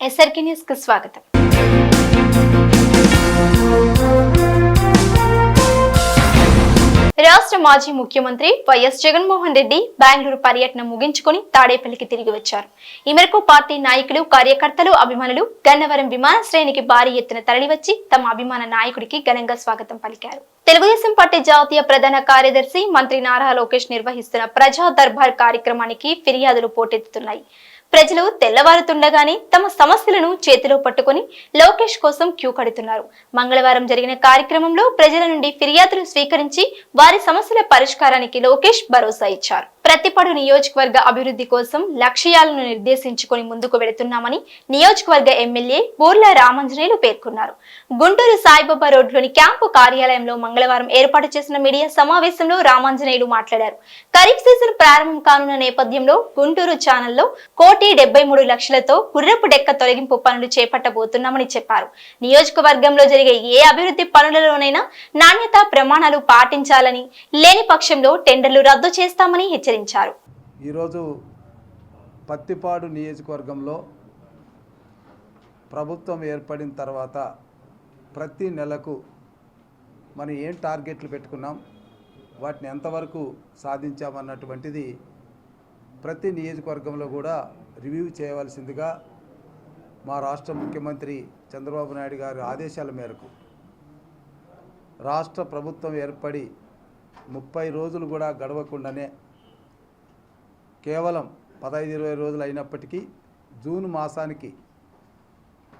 SRK news కు స్వాగతం. రాష్ట్ర మాజీ ముఖ్యమంత్రి వైఎస్ జగన్మోహన్ రెడ్డి బెంగళూరు పర్యటన ముగించుకొని తాడేపల్లికి తిరిగి వచ్చారు. ఈ మేరకు పార్టీ నాయకులు, కార్యకర్తలు, అభిమానులు గన్నవరం విమానాశ్రయానికి భారీ ఎత్తున తరలివచ్చి తమ అభిమాన నాయకుడికి ఘనంగా స్వాగతం పలికారు. తెలుగుదేశం పార్టీ జాతీయ ప్రధాన కార్యదర్శి మంత్రి నారా లోకేష్ నిర్వహిస్తున్న ప్రజా దర్బార్ కార్యక్రమానికి ఫిర్యాదులు పోటెత్తుతున్నాయి. ప్రజలు తెల్లవారుతుండగానే తమ సమస్యలను చేతిలో పట్టుకుని లోకేష్ కోసం క్యూ కడుతున్నారు. మంగళవారం జరిగిన కార్యక్రమంలో ప్రజల నుండి ఫిర్యాదులు స్వీకరించి వారి సమస్యల పరిష్కారానికి లోకేష్ భరోసా ఇచ్చారు. ప్రతిపాడు నియోజకవర్గ అభివృద్ధి కోసం లక్ష్యాలను నిర్దేశించుకొని ముందుకు వెళుతున్నామని నియోజకవర్గ ఎమ్మెల్యే బూర్ల రామాంజనేయులు పేర్కొన్నారు. గుంటూరు సాయిబాబా రోడ్లోని క్యాంపు కార్యాలయంలో మంగళవారం ఏర్పాటు చేసిన మీడియా సమావేశంలో రామాంజనేయులు మాట్లాడారు. ఖరీఫ్ సీజన్ ప్రారంభం కానున్న నేపథ్యంలో గుంటూరు ఛానల్లో 1,73,00,000తో గుర్రపు డెక్క తొలగింపు పనులు చేపట్టబోతున్నామని చెప్పారు. నియోజకవర్గంలో జరిగే ఏ అభివృద్ధి పనులలోనైనా నాణ్యత ప్రమాణాలు పాటించాలని, లేని పక్షంలో టెండర్లు రద్దు చేస్తామని హెచ్చరించారు. ఈరోజు పత్తిపాడు నియోజకవర్గంలో ప్రభుత్వం ఏర్పడిన తర్వాత ప్రతి నెలకు మనం ఏం టార్గెట్లు పెట్టుకున్నాం, వాటిని ఎంతవరకు సాధించామన్నటువంటిది ప్రతి నియోజకవర్గంలో కూడా రివ్యూ చేయవలసిందిగా మా రాష్ట్ర ముఖ్యమంత్రి చంద్రబాబు నాయుడు గారి ఆదేశాల మేరకు రాష్ట్ర ప్రభుత్వం ఏర్పడి 30 రోజులు కూడా గడవకుండానే కేవలం 15-20 రోజులు అయినప్పటికీ జూన్ మాసానికి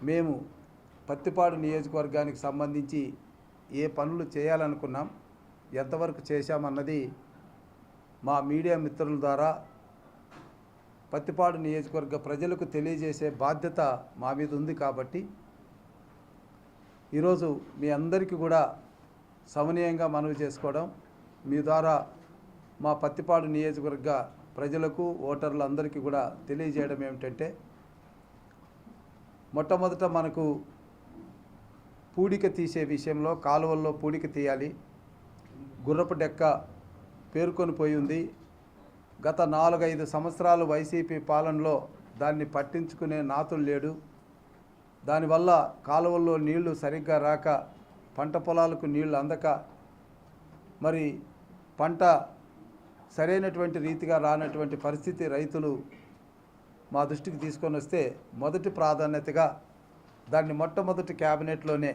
మేము పత్తిపాడు నియోజకవర్గానికి సంబంధించి ఏ పనులు చేయాలనుకున్నాం, ఎంతవరకు చేశామన్నది మా మీడియా మిత్రుల ద్వారా పత్తిపాడు నియోజకవర్గ ప్రజలకు తెలియజేసే బాధ్యత మా మీద ఉంది. కాబట్టి ఈరోజు మీ అందరికీ కూడా సమనీయంగా మనవి చేసుకోవడం, మీ ద్వారా మా పత్తిపాడు నియోజకవర్గ ప్రజలకు, ఓటర్లందరికీ కూడా తెలియజేయడం ఏమిటంటే, మొట్టమొదట మనకు పూడిక తీసే విషయంలో కాలువల్లో పూడిక తీయాలి. గుర్రపు డెక్క పేరుకొని పోయి ఉంది. గత 4-5 సంవత్సరాలు వైసీపీ పాలనలో దాన్ని పట్టించుకునే నాతులు లేడు. దానివల్ల కాలువల్లో నీళ్లు సరిగ్గా రాక, పంట పొలాలకు నీళ్లు అందక, మరి పంట సరైనటువంటి రీతిగా రానటువంటి పరిస్థితి రైతులు మా దృష్టికి తీసుకొని వస్తే మొదటి ప్రాధాన్యతగా దాన్ని మొట్టమొదటి క్యాబినెట్లోనే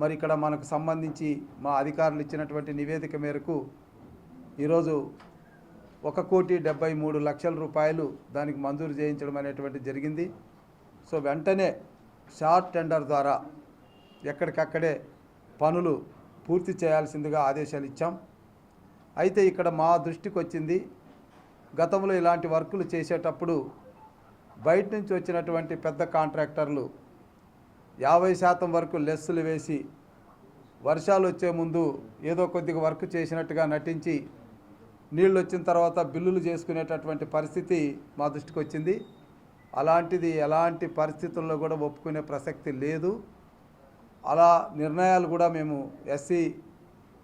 మరి ఇక్కడ మనకు సంబంధించి మా అధికారులు ఇచ్చినటువంటి నివేదిక మేరకు ఈరోజు 1,73,00,000 రూపాయలు దానికి మంజూరు చేయించడం అనేటువంటి జరిగింది. సో వెంటనే షార్ట్ టెండర్ ద్వారా ఎక్కడికక్కడే పనులు పూర్తి చేయాల్సిందిగా ఆదేశాలు ఇచ్చాం. అయితే ఇక్కడ మా దృష్టికి వచ్చింది, గతంలో ఇలాంటి వర్కులు చేసేటప్పుడు బయట నుంచి వచ్చినటువంటి పెద్ద కాంట్రాక్టర్లు 50% వరకు లెస్సులు వేసి వర్షాలు వచ్చే ముందు ఏదో కొద్దిగా వర్క్ చేసినట్టుగా నటించి నీళ్ళు వచ్చిన తర్వాత బిల్లులు చేసుకునేటటువంటి పరిస్థితి మా దృష్టికి వచ్చింది. అలాంటిది ఎలాంటి పరిస్థితుల్లో కూడా ఒప్పుకునే ప్రసక్తి లేదు. అలా నిర్ణయాలు కూడా మేము ఎస్సీ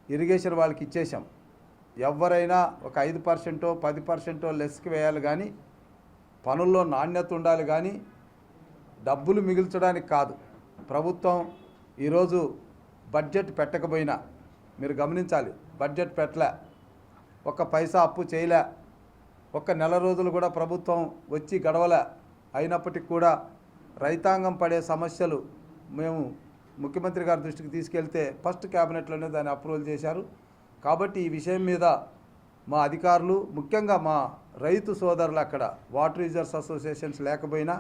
ఇరిగేషన్ వాళ్ళకి ఇచ్చేసాం. ఎవరైనా ఒక 5%, 10% లెస్కి వేయాలి, కానీ పనుల్లో నాణ్యత ఉండాలి, కానీ డబ్బులు మిగిల్చడానికి కాదు. ప్రభుత్వం ఈరోజు బడ్జెట్ పెట్టకపోయినా మీరు గమనించాలి, బడ్జెట్ పెట్టలే, ఒక్క పైసా అప్పు చేయలే, ఒక్క నెల రోజులు కూడా ప్రభుత్వం వచ్చి గడవలే. అయినప్పటికీ కూడా రైతాంగం పడే సమస్యలు మేము ముఖ్యమంత్రి గారి దృష్టికి తీసుకెళ్తే ఫస్ట్ క్యాబినెట్లోనే దాన్ని అప్రూవల్ చేశారు. కాబట్టి ఈ విషయం మీద మా అధికారులు, ముఖ్యంగా మా రైతు సోదరులు, అక్కడ వాటర్ యూజర్స్ అసోసియేషన్స్ లేకపోయినా,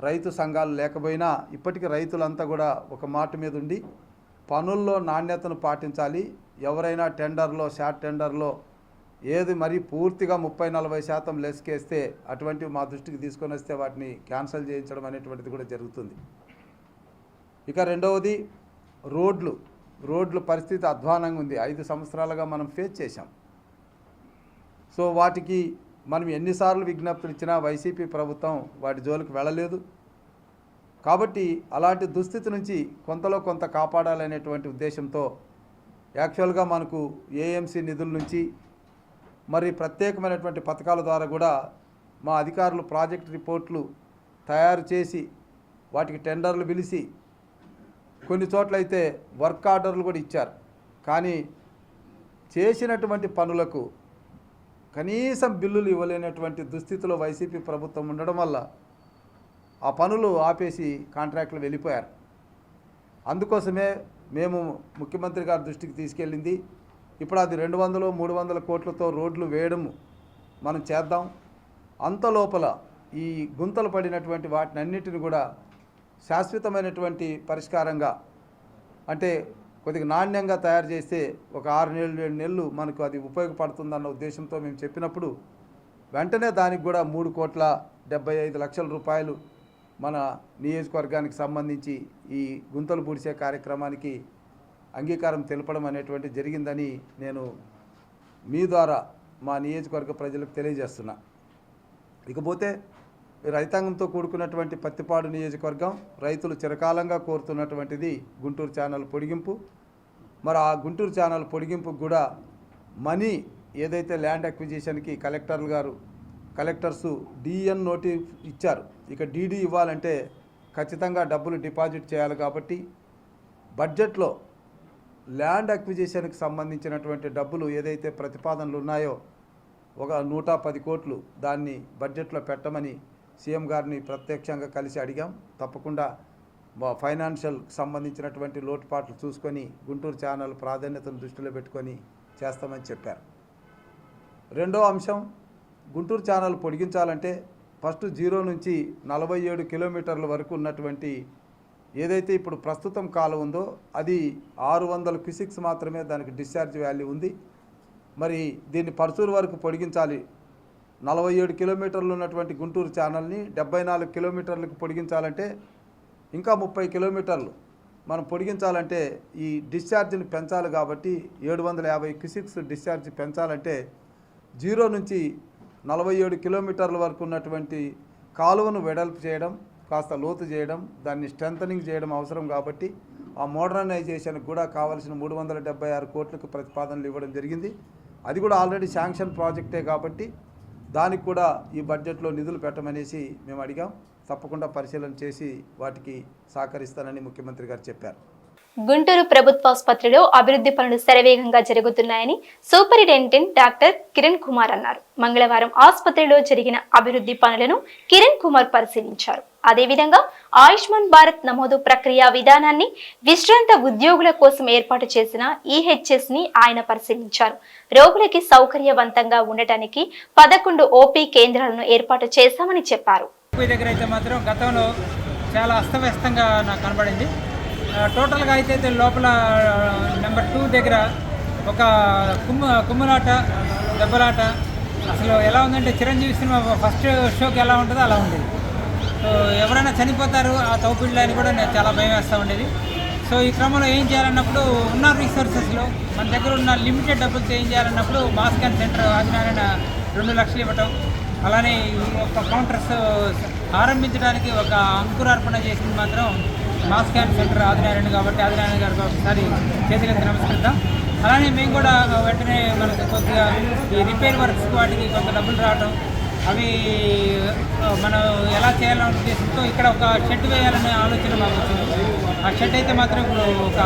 రైతు సంఘాలు లేకపోయినా, ఇప్పటికీ రైతులంతా కూడా ఒక మాట మీద ఉండి పనుల్లో నాణ్యతను పాటించాలి. ఎవరైనా టెండర్లో, షార్ట్ టెండర్లో ఏది మరీ పూర్తిగా 30-40% లెస్కేస్తే అటువంటివి మా దృష్టికి తీసుకొని వస్తే వాటిని క్యాన్సిల్ చేయించడం అనేటువంటిది కూడా జరుగుతుంది. ఇక రెండవది రోడ్లు పరిస్థితి అధ్వానంగా ఉంది. 5 సంవత్సరాలుగా మనం ఫేస్ చేశాం. సో వాటికి మనం ఎన్నిసార్లు విజ్ఞప్తులు ఇచ్చినా వైసీపీ ప్రభుత్వం వాటి జోలికి వెళ్ళలేదు. కాబట్టి అలాంటి దుస్థితి నుంచి కొంతలో కొంత కాపాడాలనేటువంటి ఉద్దేశంతో యాక్చువల్గా మనకు ఏఎంసీ నిధుల నుంచి మరి ప్రత్యేకమైనటువంటి పథకాల ద్వారా కూడా మా అధికారులు ప్రాజెక్ట్ రిపోర్ట్లు తయారు చేసి వాటికి టెండర్లు పిలిచి కొన్ని చోట్లయితే వర్క్ ఆర్డర్లు కూడా ఇచ్చారు. కానీ చేసినటువంటి పనులకు కనీసం బిల్లులు ఇవ్వలేనటువంటి దుస్థితిలో వైసీపీ ప్రభుత్వం ఉండడం వల్ల ఆ పనులు ఆపేసి కాంట్రాక్టులు వెళ్ళిపోయారు. అందుకోసమే మేము ముఖ్యమంత్రి గారి దృష్టికి తీసుకెళ్ళింది. ఇప్పుడు అది 200-300 కోట్లతో రోడ్లు వేయడం మనం చేద్దాం. అంత లోపల ఈ గుంతలు పడినటువంటి వాటినన్నిటిని కూడా శాశ్వతమైనటువంటి పరిష్కారంగా, అంటే కొద్దిగా నాణ్యంగా తయారు చేస్తే ఒక 6-7 నెలలు మనకు అది ఉపయోగపడుతుందన్న ఉద్దేశంతో మేము చెప్పినప్పుడు వెంటనే దానికి కూడా 3,75,00,000 రూపాయలు మన నియోజకవర్గానికి సంబంధించి ఈ గుంతలు పూడ్చే కార్యక్రమానికి అంగీకారం తెలపడం అనేటువంటి జరిగిందని నేను మీ ద్వారా మా నియోజకవర్గ ప్రజలకు తెలియజేస్తున్నా. ఇకపోతే రైతాంగంతో కూడుకున్నటువంటి పత్తిపాడు నియోజకవర్గం రైతులు చిరకాలంగా కోరుతున్నటువంటిది గుంటూరు ఛానల్ పొడిగింపు. మరి ఆ గుంటూరు ఛానల్ పొడిగింపుకు కూడా మనీ ఏదైతే ల్యాండ్ అక్విజిషన్కి కలెక్టర్సు డిఎన్ నోటీస్ ఇచ్చారు. ఇక డీడీ ఇవ్వాలంటే ఖచ్చితంగా డబ్బులు డిపాజిట్ చేయాలి. కాబట్టి బడ్జెట్లో ల్యాండ్ అక్విజిషన్కి సంబంధించినటువంటి డబ్బులు ఏదైతే ప్రతిపాదనలు ఉన్నాయో ఒక 110 కోట్లు దాన్ని బడ్జెట్లో పెట్టమని సీఎం గారిని ప్రత్యక్షంగా కలిసి అడిగాం. తప్పకుండా ఫైనాన్షియల్ సంబంధించినటువంటి లోటుపాట్లు చూసుకొని గుంటూరు ఛానల్ ప్రాధాన్యతను దృష్టిలో పెట్టుకొని చేస్తామని చెప్పారు. రెండో అంశం, గుంటూరు ఛానల్ పొడిగించాలంటే ఫస్ట్ 0 నుంచి 47 కిలోమీటర్ల వరకు ఉన్నటువంటి ఏదైతే ఇప్పుడు ప్రస్తుతం కాలం ఉందో అది 600 క్యూసెక్స్ మాత్రమే దానికి డిశ్చార్జ్ వాల్యూ ఉంది. మరి దీన్ని పర్చూరు వరకు పొడిగించాలి. 47 కిలోమీటర్లు ఉన్నటువంటి గుంటూరు ఛానల్ని 74 కిలోమీటర్లకు పొడిగించాలంటే ఇంకా 30 కిలోమీటర్లు మనం పొడిగించాలంటే ఈ డిశ్చార్జ్ని పెంచాలి. కాబట్టి 750 క్యూసెక్స్ డిశ్చార్జ్ పెంచాలంటే 0 నుంచి 47 కిలోమీటర్ల వరకు ఉన్నటువంటి కాలువను వెడల్పు చేయడం, కాస్త లోతు చేయడం, దాన్ని స్ట్రెంథనింగ్ చేయడం అవసరం. కాబట్టి ఆ మోడర్నైజేషన్కి కూడా కావాల్సిన 376 కోట్లకు ప్రతిపాదనలు ఇవ్వడం జరిగింది. అది కూడా ఆల్రెడీ శాంక్షన్ ప్రాజెక్టే కాబట్టి దానికి కూడా ఈ బడ్జెట్లో నిధులు పెట్టమనేసి మేము అడిగాం. తప్పకుండా పరిశీలన చేసి వాటికి సహకరిస్తానని ముఖ్యమంత్రి గారు చెప్పారు. గుంటూరు ప్రభుత్వాసుపత్రిలో అభివృద్ధి పనులు శరవేగంగా జరుగుతున్నాయని సూపరింటెండెంట్ డాక్టర్ కిరణ్ కుమార్ అన్నారు. మంగళవారం ఆసుపత్రిలో జరిగిన అభివృద్ధి పనులను కిరణ్ కుమార్ పరిశీలించారు. అదేవిధంగా ఆయుష్మాన్ భారత్ నమోదు ప్రక్రియ విధానాన్ని, విశ్రాంత ఉద్యోగుల కోసం ఏర్పాటు చేసిన ఈహెచ్ఎస్ ని ఆయన పరిశీలించారు. రోగులకి సౌకర్యవంతంగా ఉండటానికి 11 ఓపీ కేంద్రాలను ఏర్పాటు చేశామని చెప్పారు. గతంలో చాలా అస్తవ్యస్తంగా నాకు కనబడింది. టోటల్గా అయితే లోపల నెంబర్ 2 దగ్గర ఒక కుమ్ములాట, దెబ్బలాట, అసలు ఎలా ఉందంటే చిరంజీవి సినిమా ఫస్ట్ షోకి ఎలా ఉంటుందో అలా ఉండేది. సో ఎవరైనా చనిపోతారు ఆ తౌపిళ్ళు అని కూడా నేను చాలా భయం వేస్తూ ఉండేది. సో ఈ క్రమంలో ఏం చేయాలన్నప్పుడు ఉన్న రిసోర్సెస్లో మన దగ్గర ఉన్న లిమిటెడ్ డబ్బులతో ఏం చేయాలన్నప్పుడు మాస్ స్కాన్ సెంటర్ ఆదినారాయణ 2 లక్షలు ఇవ్వటం, అలానే ఈ యొక్క కౌంటర్స్ ఆరంభించడానికి ఒక అంకురార్పణ చేసింది మాత్రం మాస్ స్కాన్ సెంటర్ ఆదినారాయణ. కాబట్టి ఆదినారాయణ గారికి ఒకసారి చేతులెత్తి నమస్కరిద్దాం. అలానే మేము కూడా వెంటనే మనకు కొద్దిగా ఈ రిపేర్ వర్క్స్ వాటికి కొంత డబ్బులు రావడం, అవి మనం ఎలా చేయాలనే ఉద్దేశంతో ఇక్కడ ఒక షెడ్ వేయాలనే ఆలోచన మాకు వచ్చింది. ఆ షెడ్ అయితే మాత్రం ఇప్పుడు ఒక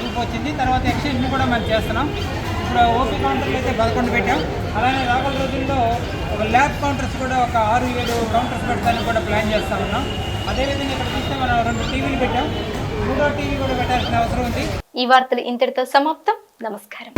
రూప్ వచ్చింది. తర్వాత ఎక్స్టెన్షన్ కూడా మనం చేస్తున్నాం. ఇప్పుడు ఓపీ కౌంటర్లు అయితే 11 పెట్టాం. అలానే రాగల రోజుల్లో ఒక ల్యాబ్ కౌంటర్స్ కూడా ఒక 6-7 కౌంటర్స్ పెట్టడానికి కూడా ప్లాన్ చేస్తూ ఉన్నాం. అదేవిధంగా ఇక్కడ చూస్తే మనం 2 టీవీలు పెట్టాం. 3వ టీవీ కూడా పెట్టాల్సిన అవసరం ఉంది. ఈ వార్తలు ఇంతటితో సమాప్తం. నమస్కారం.